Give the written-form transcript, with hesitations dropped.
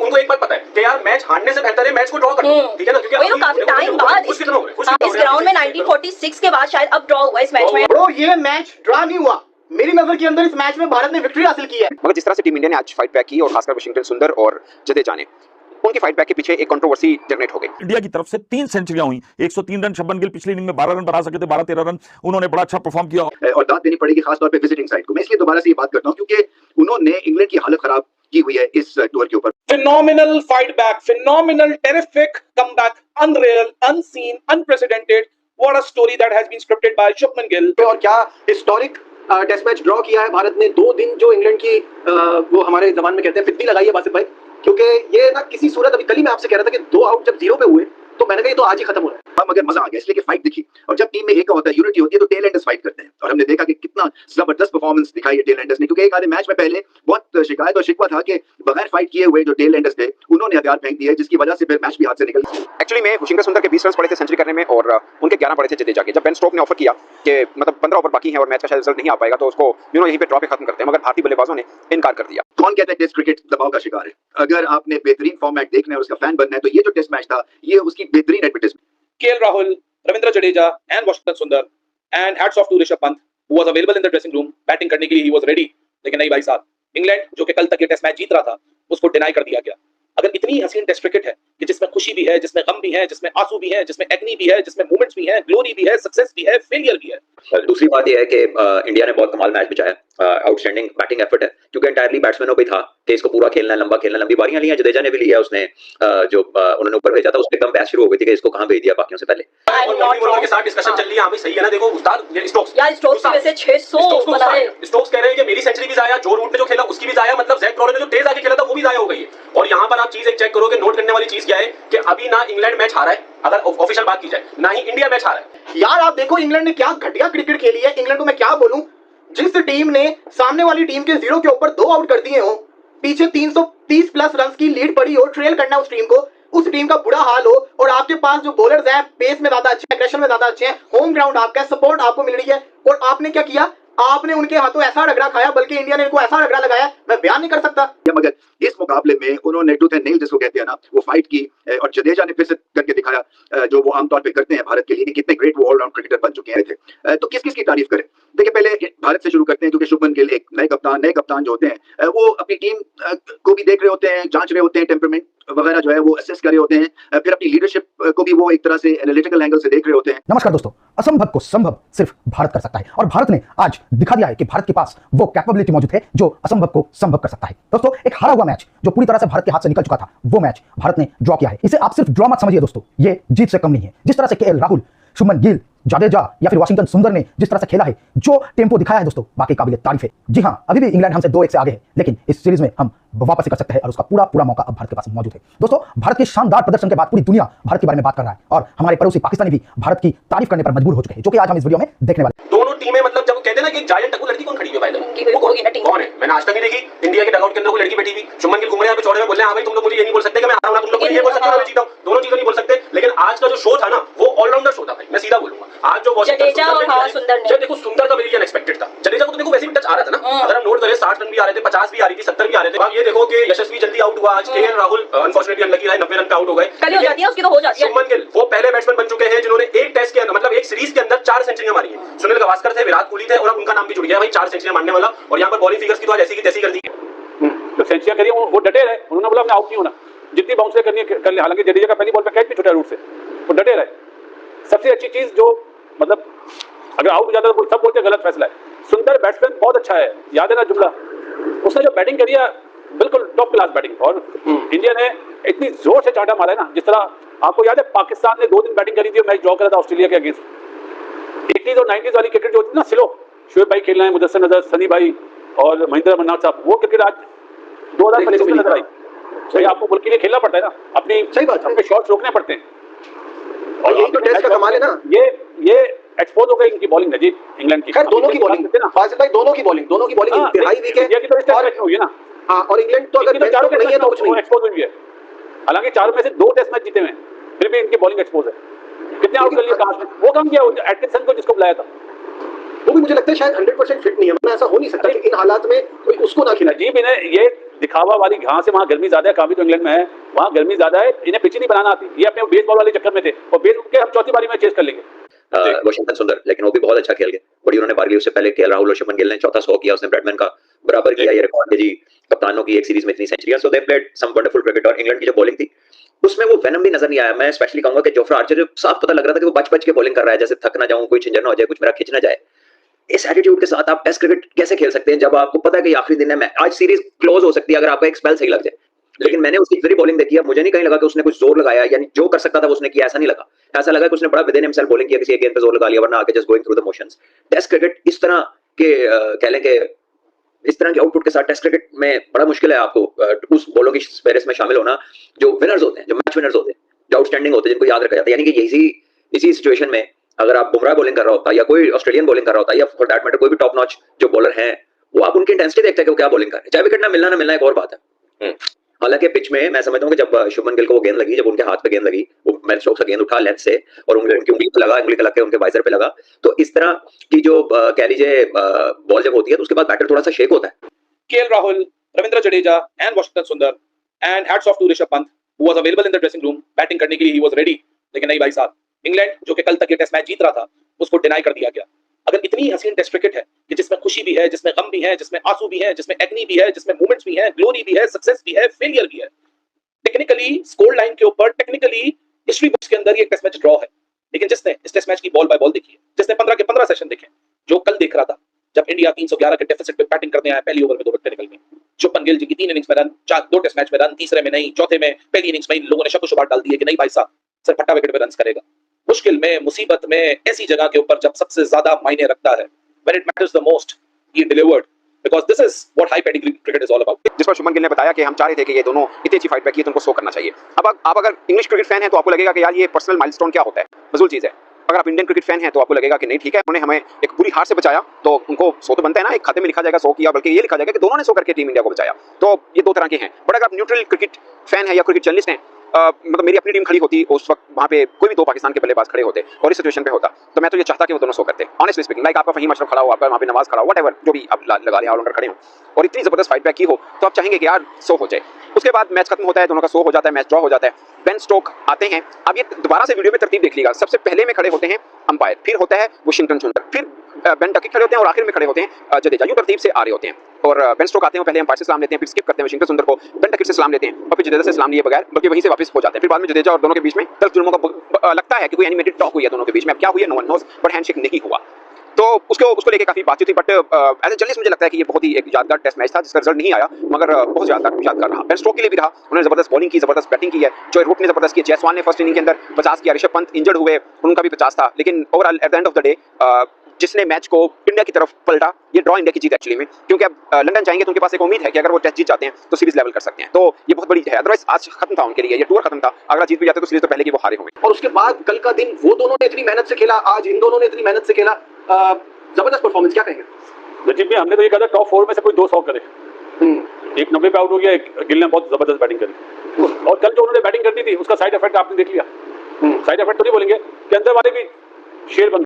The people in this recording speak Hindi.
उनको एक बात पता है कि यार मैच हारने से बेहतर है मैच को ड्रॉ करना, ठीक है ना, क्योंकि काफी टाइम बाद इस ग्राउंड में 1946 के बाद शायद अब ड्रॉ हुआ इस मैच में। ब्रो ये मैच ड्रॉ नहीं हुआ, मेरी नजर के अंदर इस मैच में भारत ने विक्ट्री हासिल की है। मगर जिस तरह से टीम इंडिया ने आज फाइट बैक की और खासकर वाशिंगटन सुंदर और जडेजा ने, उनकी फाइट बैक के पीछे एक कंट्रोवर्सी जनरेट हो गई। इंडिया की तरफ से 3 सेंचुरियां हुई, 103 रन शुभमन गिल पिछली इनिंग में 12 रन बना सके थे, 12-13 रन उन्होंने बड़ा अच्छा परफॉर्म किया और दाद देनी पड़ेगी खासतौर पे विजिटिंग साइड को। मैं इसलिए दोबारा से ये बात करता हूं क्योंकि उन्होंने इंग्लैंड की हालत खराब की हुई है इस टूर के ऊपर। Phenomenal fight back, phenomenal, terrific comeback, unreal, unseen, unprecedented, what a story that has been scripted by Shubman Gill. और क्या हिस्टोरिक टेस्ट मैच ड्रॉ किया है भारत ने। 2 दिन जो इंग्लैंड की वो हमारे जबान में कहते हैं फितनी लगाई है बासित भाई, क्योंकि ये ना किसी सूरत, अभी कल ही मैं आपसे कह रहा था कि 2 आउट जब 0 पे हुए तो मैंने कहा ये तो आज ही खत्म हो रहा है। मगर मजा आ गया इसलिए कि फाइट दिखी, और जब टीम में एक होता है, यूनिटी होती है, तो टेल एंडर्स फाइट करते हैं। और हमने देखा कि कितना जबरदस्त परफॉर्मेंस दिखाई है टेल एंडर्स ने, क्योंकि एक आधे मैच में पहले बहुत शिकायत और शिकवा था कि बगैर फाइट किए हुए जो टेल एंडर्स थे उन्होंने हथियार फेंक दिए, जिसकी वजह से फिर मैच भी हाथ से निकल। एक्चुअली में वाशिंगटन सुंदर के 20 रन पड़े थे सेंचुरी करने में और उनके 11 पड़े थे जडेजा के। जब बेन स्टोक्स ने ऑफर किया कि मतलब 15 ओवर बाकी हैं और मैच का शायद रिजल्ट नहीं आ पाएगा तो उसको यहीं पे ड्रॉ पे खत्म करते हैं, मगर भारतीय बल्लेबाजों ने इनकार कर दिया। कौन कहता है टेस्ट क्रिकेट दबाव का शिकार है? अगर आपने बेहतरीन फॉर्मेट देखना है और उसका फैन बनना है तो ये जो टेस्ट मैच था ये उसकी बेहतरीन advertisement. KL Rahul, Ravindra Jadeja and Washington Sundar, and hats off to Rishabh Pant who was available in the dressing room, batting करने के लिए he was ready। लेकिन नहीं भाई साहब, इंग्लैंड जो कि कल तक ये टेस्ट मैच जीत रहा था उसको डिनाई कर दिया गया। अगर इतनी हसीन टेस्ट क्रिकेट है कि जिसमें खुशी भी है, जिसमें गम भी है, जिसमें आंसू भी है, जिसमें एग्नी भी है, जिसमें मोमेंट्स भी हैं, ग्लोरी भी है, सक्सेस भी है, फेलियर भी है। दूसरी बात यह है कि इंडिया ने बहुत कमाल मैच बिछाया, आउटस्टैंडिंग बैटिंग एफर्ट है, क्योंकि एंटायरली बैट्समैनों पे था कि इसको पूरा खेलना है, लंबा खेलना, लंबी बारियां ली हैं। जडेजा ने भी लिया, उसने जो उन्होंने ऊपर भेजा था उस पे कम बहस शुरू हो गई थी कि इसको कहां भेज दिया बाकियों से पहले। के साथ डिस्कशन चल रही है, हां भाई सही है ना, देखो उस्ताद स्टोक्स यार स्टोक्स में से 600 बना है। स्टोक्स कह रहे हैं कि मेरी सेंचुरी भी जाया, जो रूट पे जो खेला उसकी भी जाया, मतलब जैक क्रॉलन ने जो तेज आगे खेला था वो भी जाया हो गई है। और यहां पर आप चीज एक चेक करोगे, नोट करने वाली चीज क्या है कि अभी ना इंग्लैंड मैच हारा है अगर ऑफिशियल बात की जाए, ना ही इंडिया मैच हारा है। यार आप देखो इंग्लैंड ने क्या घटिया क्रिकेट खेली है। इंग्लैंड को मैं क्या बोलूं, जिस टीम ने सामने वाली टीम के 0 के ऊपर 2 आउट कर दिए हो, पीछे 330 प्लस रन की लीड पड़ी हो, ट्रेल करना उस टीम को, उस टीम का बुरा हाल हो, और आपके पास जो बॉलर्स हैं पेस में ज्यादा अच्छे हैं, एग्रेशन में ज्यादा अच्छे हैं, होम ग्राउंड आपका है, सपोर्ट आपको मिल रही है, और आपने क्या किया, आपने उनके हाथों ऐसा रगड़ा खाया, बल्कि इंडिया ने इनको ऐसा रगड़ा लगाया मैं बयान नहीं कर सकता। मगर इस मुकाबले में उन्होंने टूथ एंड नेल जिसको कहते हैं ना वो फाइट की, और जडेजा ने फिर से करके दिखाया जो वो आमतौर पे करते हैं भारत के लिए कि कितने ग्रेट वो ऑलराउंड क्रिकेटर बन चुके हैं। तो किस किस की तारीफ करें? देखिए पहले भारत से शुरू करते हैं, क्योंकि शुभमन गिल एक नए कप्तान जो होते हैं वो अपनी टीम को भी देख रहे होते हैं, जांच रहे होते हैं, टेम्परामेंट वगैरह जो है वो असेस कर रहे होते हैं, फिर अपनी लीडरशिप को भी वो एक तरह से एनालिटिकल एंगल से देख रहे होते हैं। नमस्कार दोस्तों, असंभव को संभव सिर्फ भारत कर सकता है, और भारत ने आज दिखा दिया है कि भारत के पास वो कैपेबिलिटी मौजूद है जो असंभव को संभव कर सकता है। दोस्तों एक हारा हुआ मैच जो पूरी तरह से भारत के हाथ से निकल चुका था, वो मैच भारत ने ड्रॉ किया है। इसे आप सिर्फ ड्रॉ मत समझिए दोस्तों, ये जीत से कम नहीं है। जिस तरह से KL राहुल, शुभमन गिल, जडेजा या फिर वाशिंगटन सुंदर ने जिस तरह से खेला है, जो टेम्पो दिखाया है दोस्तों, वाकई काबिल तारीफ है। जी हां, अभी भी इंग्लैंड हमसे 2-1 से आगे है, लेकिन इस सीरीज में हम वापस कर सकते हैं और उसका पूरा मौका अब भारत के पास मौजूद है। दोस्तों भारत के शानदार प्रदर्शन के बाद पूरी दुनिया भारत के बारे में बात कर रहा है, और हमारे पड़ोसी पाकिस्तानी भी भारत की तारीफ करने पर मजबूर हो चुके हैं, जो कि आज हम इस वीडियो में देखने वाले हैं। दोनों टीमें, मतलब जब कहते हैं ना कि एक जायंट टक्कू लड़की कौन खड़ी हुई है, वो कौन है? मैंने आज तक नहीं देखी इंडिया के डगआउट के अंदर कोई लड़की बैठी हुई। शुभमन गिल घूम रहे हैं चौड़े में, बोल रहे हैं हां भाई तुम लोग मुझे ये नहीं बोल सकते कि मैं हारा हूं ना, तुम लोग ये बोल सकते हो मैं जीता हूं, दोनों चीजें नहीं बोल सकते। लेकिन आज का जो शो था ना वो ऑलराउंडर शो था भाई, मैं सीधा बोलूंगा। आज जो जडेजा और सुंदर ने, देखो सुंदर का मेरे अनएक्सपेक्टेड था, जडेजा को तो देखो वैसे भी टच आ रहा था ना, अगर हम नोट करें 60 रन भी आ रहे थे, 50 भी आ रही थी, 70 भी आ रहे थे। अब ये देखो कि यशस्वी जल्दी आउट हुआ आज, KL राहुल अनफॉर्चुनेटली अनलकी रहे, 90 रन पे आउट हो गए। कल हो जाती है उसकी तो हो जाती है। शुभमन गिल वो पहले बैट्समैन बन चुके हैं जिन्होंने एक टेस्ट के अंदर, मतलब एक सीरीज के अंदर 4 सेंचुरियां मारी हैं। सुनील गावस्कर थे, विराट कोहली थे, और अब उनका नाम भी जुड़ गया भाई 4 सेंचुरियां मारने वाला। और यहाँ पर बॉलिंग फिगर्स की तो आज ऐसी की तैसी कर दी, तो सेंचुरियां करी, वो डटे रहे, उन्होंने बोला हमने आउट नहीं होना, जितनी बाउंसर करनी है कर ले। हालांकि जडेजा का पहली बॉल पे कैच भी छूटा रूट से, वो डटे रहे। सबसे अच्छी चीज जो मतलब अगर आउट हो जाता तो सब बोलते गलत फैसला है। सुंदर बैट्समैन बहुत अच्छा है, याद है ना जुमला, उसने जो बैटिंग करी है बिल्कुल टॉप क्लास बैटिंग, और इंडिया ने इतनी जोर से चाटा मारा है ना। जिस तरह आपको याद है पाकिस्तान ने 2 दिन बैटिंग करी थी, मैच ड्रॉ करा था ऑस्ट्रेलिया के अगेंस्ट। 80s और 90s वाली क्रिकेट जो होती है ना, स्लो, शुएब भाई खेलना है, मुदस्सिर नजर, सनी भाई और महेंद्र मन्नार साहब, वो क्रिकेट आज 2025 में नजर आई। भाई आपको मुल्क के लिए खेलना पड़ता है ना, अपनी सही बात, अपने शॉट्स रोकने पड़ते हैं, और यही तो टेस्ट का कमाल है ना। ये एक्सपोज हो गई इनकी बॉलिंग है जी, इंग्लैंड की। खैर दोनों की बॉलिंग फाजिल भाई, दोनों की बॉलिंग इंतहाई वीक है। इंडिया की तो इस टेस्ट मैच में हुई है ना, हां, और इंग्लैंड तो अगर चारों नहीं है तो कुछ नहीं एक्सपोज हुई है। हालांकि 4 में से 2 टेस्ट मैच जीते हुए हैं, फिर भी इनकी बॉलिंग एक्सपोज है। कितने आउट कर लिए काश ने, वो काम किया एटकिंसन को जिसको बुलाया था, वो भी मुझे लगता है शायद 100% फिट नहीं है, वरना ऐसा हो नहीं सकता कि इन हालात में कोई उसको ना खिलाए। जी इन्हें ये दिखावा वाली घास है, वहाँ गर्मी ज्यादा है, काफी तो इंग्लैंड में है, वहाँ गर्मी ज्यादा है, इन्हें पिच ही नहीं बनाना आती, ये अपने बेसबॉल वाले चक्कर में थे, और बेसबॉल के हम चौथी बारी में चेस कर लेंगे। वॉशिंगटन सुंदर, लेकिन वो भी बहुत अच्छा खेल गए, बड़ी उन्होंने पारी ली। उससे पहले केएल राहुल और शुभमन गिल ने चौथा 100 किया, उसने ब्रैडमैन का बराबर किया, ये रिकॉर्ड है जी कप्तानों की एक सीरीज में इतनी सेंचुरियां। So they played some wonderful cricket. और इंग्लैंड की जो बॉलिंग थी उसमें वो वेनम भी नजर नहीं आया। मैं स्पेशली कहूंगा कि जोफ्रा आर्चर, साफ पता लग रहा था कि वो बच के बॉलिंग कर रहा है, जैसे थक ना जाऊं, कोई छिंजर ना हो जाए, कुछ मेरा खिंच ना जाए। इस एटीट्यूड के साथ आप टेस्ट क्रिकेट कैसे खेल सकते हैं जब आपको पता है कि आखिरी दिन है, आज सीरीज क्लोज हो सकती है अगर आपका एक स्पेल सही लग जाए। लेकिन मैंने उसकी इतनी बॉलिंग देखी है, मुझे नहीं कहीं लगा कि उसने कुछ जोर लगाया, यानी जो कर सकता था वो उसने किया, ऐसा नहीं लगा। ऐसा लगा कि उसने बड़ा विद इन हिमसेल्फ बॉलिंग किया, किसी एक गेंद पे जोर लगा लिया, वरना आके just going through the motions. Test cricket इस तरह के कह लें कि इस तरह के आउटपुट के साथ टेस्ट क्रिकेट में बड़ा मुश्किल है आपको उस बॉलों की फेहरिस्त में शामिल होना जो विनर्स होते हैं, जो मैच विनर्स होते हैं, जो आउटस्टैंडिंग होते हैं, जिनको याद रखा जाता है। यानी कि इसी सिचुएशन में अगर आप बुमराह बॉलिंग कर रहा होता या कोई ऑस्ट्रेलियन बॉलिंग कर रहा होता या फॉर दैट मैटर कोई भी टॉप नॉच जो बॉलर है, वो आप उनकी इंटेंसिटी देखते हैं कि वो क्या बॉलिंग कर रहे हैं। चाहे विकेट ना मिलना एक और बात है। हालांकि पिच में मैं समझता हूँ कि जब शुभमन गिल को वो गेंद लगी, जब उनके हाथ पे गेंद लगी, वो मैच स्टोक्स का गेंद उठा लेंथ से और उंगली पे लगा, उंगली लग के उनके वाइजर पे लगा, तो इस तरह की जो कह लीजिए बॉल जब होती है तो उसके बाद बैटर थोड़ा सा शेक होता है। KL Rahul, Ravindra Jadeja and Washington Sundar, and hats off to Rishabh Pant who was available in the dressing room, batting करने के लिए he was ready। लेकिन नहीं भाई साहब, इंग्लैंड जो कि कल तक ये टेस्ट मैच जीत रहा था उसको डिनाई कर दिया गया। अगर इतनी हसीन टेस्ट क्रिकेट है कि जिसमें खुशी भी है, जिसमें गम भी है, जिसमें आंसू भी है, जिसमें एग्नी भी है, जिसमें मोमेंट्स भी है, ग्लोरी भी है, सक्सेस भी है, फेलियर भी है, टेक्निकली स्कोर लाइन के ऊपर, टेक्निकली हिस्ट्री बुक्स के अंदर ये टेस्ट मैच ड्रॉ है। लेकिन जिसने इस टेस्ट मैच की बॉल बाय बॉल देखी है, जिसने 15 के 15 सेशन देखे, जो कल देख रहा था जब इंडिया 311 के डेफिसिट पे बैटिंग करने आया, पहली ओवर में 2 विकेट निकल गई, शुभमन गिल जी की 3 इनिंग्स में रन, 2 टेस्ट मैच में रन, तीसरे में नहीं, चौथे में, पहली इनिंग्स में लोगों ने शक शुबात डाल दिए कि नहीं भाई साहब सिर्फ फट्टा विकेट पे रन करेगा। मुश्किल में, मुसीबत में, ऐसी जगह के ऊपर जब सबसे ज्यादा मायने रखता है, when it matters the most, he delivered, because this is what high pedigree cricket is all about। जिस पर शुभमन गिल ने बताया कि हम चाह रहे थे कि ये दोनों इतनी अच्छी फाइट बैक की तो उनको शो करना चाहिए। अब आप अगर इंग्लिश क्रिकेट फैन हैं तो आपको लगेगा कि यार ये पर्सनल माइलस्टोन क्या होता है, फजूल चीज़ है। अगर आप इंडियन क्रिकेट फैन हैं तो आपको लगेगा कि नहीं ठीक है, उन्होंने हमें एक बुरी हार से बचाया तो उनको 100 तो बनता है ना, एक खाते में लिखा जाएगा 100 किया, बल्कि ये लिखा जाएगा कि दोनों ने 100 करके टीम इंडिया को बचाया। तो ये 2 तरह के हैं। बट अगर आप न्यूट्रल क्रिकेट फैन है या क्रिकेट जर्नलिस्ट हैं, मतलब मेरी अपनी टीम खड़ी होती उस वक्त, वहाँ पे कोई भी 2 पाकिस्तान के बल्लेबाज खड़े होते और इस सिचुएशन पे होता, तो मैं तो ये चाहता कि वो दोनों 100 करते। ऑनेस्टली स्पीकिंग, लाइक आपका फहीम अशरफ खड़ा हो, आपका वहाँ पे नवाज खड़ा हो, व्हाटएवर जो भी आप लगा रहे ऑलराउंडर खड़े हो, और इतनी जबरदस्त फाइट बैक की हो, तो आप चाहेंगे कि यार 100 हो जाए। उसके बाद मैच खत्म होता है, दोनों का 100 हो जाता है, मैच ड्रॉ हो जाता है, बेन स्टोक आते हैं। अब ये दोबारा से वीडियो में तरतीब देख लीजिएगा, सबसे पहले में खड़े होते हैं अंपायर, फिर होता है वॉशिंगटन सुंदर, फिर बेन टकी खड़े होते हैं और आखिर में खड़े होते हैं जडेजा। यूं तरतीब से आ रहे होते हैं और बेन स्टोक आते हैं, पहले अंपायर से सलाम लेते हैं, फिर स्किप करते हैं वॉशिंगटन सुंदर को, बेन टकी से सलाम लेते हैं और फिर जडेजा से सलाम लिए बगैर बल्कि वहीं से वापस हो जाते हैं। फिर बाद में जडेजा और दोनों के बीच में तल्ख जुल्मों का लगता है कि कोई एनिमेटेड टॉक हुई है दोनों के बीच में। अब क्या हुई है no one knows, but handshake नहीं हुआ। तो उसको लेके काफी बातचीत हुई, बट एज ए जर्नलिस्ट मुझे लगता है कि ये बहुत ही एक यादगार टेस्ट मैच था जिसका रिजल्ट नहीं आया, मगर बहुत यादगार रहा। बेन स्टोक के लिए भी रहा, उन्होंने जबरदस्त बॉलिंग की, जबरदस्त बैटिंग की है, जॉय रूट ने जबरदस्त की, जयसवाल ने फर्स्ट इनिंग के अंदर 50 किया, ऋषभ पंत इंजर्ड हुए, उनका भी 50 था। लेकिन overall at the end of the day जिसने मैच को इंडिया की तरफ पलटा, ये ड्रॉ इंडिया की जीत एक्चुअली में, क्योंकि अब लंदन जाएंगे तो उनके पास एक उम्मीद है कि अगर वो टेस्ट जीत जाते हैं तो सीरीज लेवल कर सकते हैं। तो ये बहुत बड़ी है, अदरवाइज आज खत्म था उनके लिए, ये टूर खत्म था। अगर जीत भी जाते तो सीरीज तो पहले की वो हारे होंगे। और उसके बाद कल का दिन वो दोनों ने इतनी मेहनत से खेला, आज इन दोनों ने इतनी मेहनत से खेला, जबरदस्त परफॉर्मेंस, क्या कहेंगे? रजीब भाई, हमने तो ये कहा था टॉप 4 में से कोई 2 100 करे, एक 90 पे आउट हो गया, एक गिल ने बहुत जबरदस्त बैटिंग करी, और कल जो उन्होंने बैटिंग करनी थी उसका साइड इफेक्ट आपने देख लिया। साइड इफेक्ट तो नहीं बोलेंगे कि अंदर वाले भी शेर बन